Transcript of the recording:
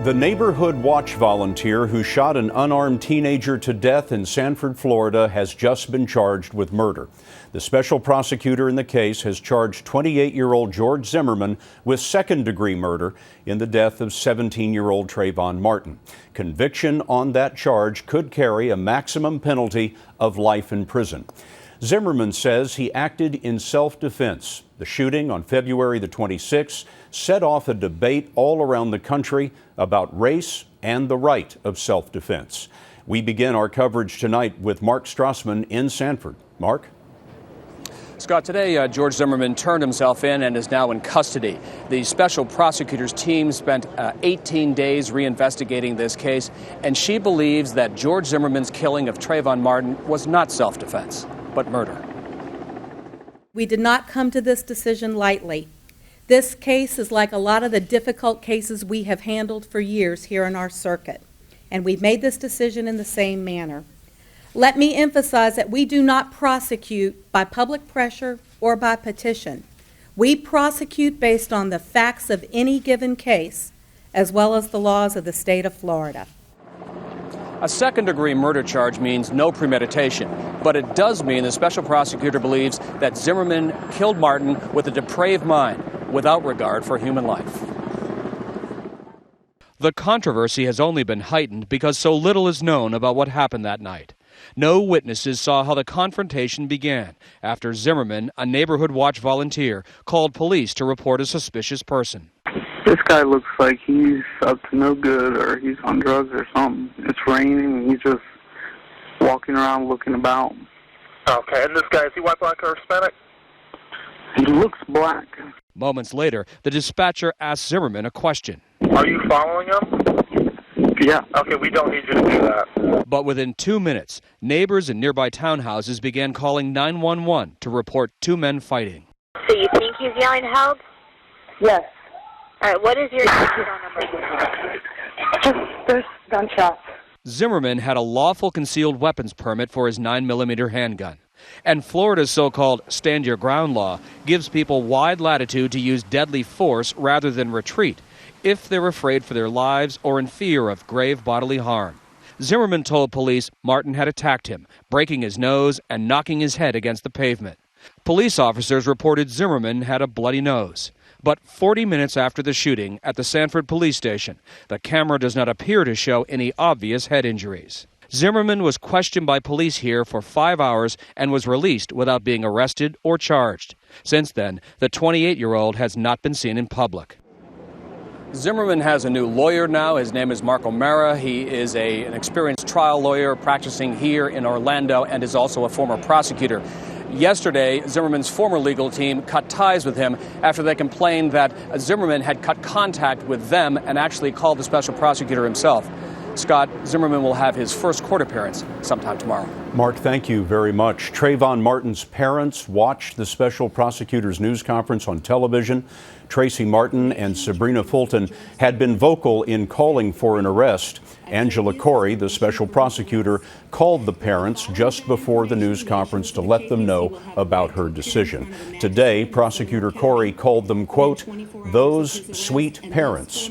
The neighborhood watch volunteer who shot an unarmed teenager to death in Sanford, Florida, has just been charged with murder. The special prosecutor in the case has charged 28-year-old George Zimmerman with second-degree murder in the death of 17-year-old Trayvon Martin. Conviction on that charge could carry a maximum penalty of life in prison. Zimmerman says he acted in self-defense. The shooting on February the 26th set off a debate all around the country about race and the right of self-defense. We begin our coverage tonight with Mark Strassmann in Sanford. Mark? Scott, today George Zimmerman turned himself in and is now in custody. The special prosecutor's team spent 18 days reinvestigating this case, and she believes that George Zimmerman's killing of Trayvon Martin was not self-defense, but murder. We did not come to this decision lightly. This case is like a lot of the difficult cases we have handled for years here in our circuit, and we've made this decision in the same manner. Let me emphasize that we do not prosecute by public pressure or by petition. We prosecute based on the facts of any given case, as well as the laws of the state of Florida. A second-degree murder charge means no premeditation, but it does mean the special prosecutor believes that Zimmerman killed Martin with a depraved mind, without regard for human life. The controversy has only been heightened because so little is known about what happened that night. No witnesses saw how the confrontation began after Zimmerman, a neighborhood watch volunteer, called police to report a suspicious person. This guy looks like he's up to no good, or he's on drugs or something. It's raining and he's just walking around looking about. Okay, and this guy, is he white, black, or Hispanic? He looks black. Moments later, the dispatcher asked Zimmerman a question. Are you following him? Yeah. Okay, we don't need you to do that. But within 2 minutes, neighbors in nearby townhouses began calling 911 to report two men fighting. So you think he's yelling help? Yes. All right, what is your phone number? There's gunshots. Zimmerman had a lawful concealed weapons permit for his 9mm handgun. And Florida's so-called stand your ground law gives people wide latitude to use deadly force rather than retreat if they're afraid for their lives or in fear of grave bodily harm. Zimmerman told police Martin had attacked him, breaking his nose and knocking his head against the pavement. Police officers reported Zimmerman had a bloody nose. But 40 minutes after the shooting at the Sanford police station, the camera does not appear to show any obvious head injuries. Zimmerman was questioned by police here for 5 hours and was released without being arrested or charged. Since then, the 28-year-old has not been seen in public. Zimmerman has a new lawyer now. His name is Mark O'Mara. He is an experienced trial lawyer practicing here in Orlando and is also a former prosecutor. Yesterday, Zimmerman's former legal team cut ties with him after they complained that Zimmerman had cut contact with them and actually called the special prosecutor himself. Scott, Zimmerman will have his first court appearance sometime tomorrow. Mark, thank you very much. Trayvon Martin's parents watched the special prosecutor's news conference on television. Tracy Martin and Sabrina Fulton had been vocal in calling for an arrest. Angela Corey, the special prosecutor, called the parents just before the news conference to let them know about her decision. Today, prosecutor Corey called them, quote, those sweet parents.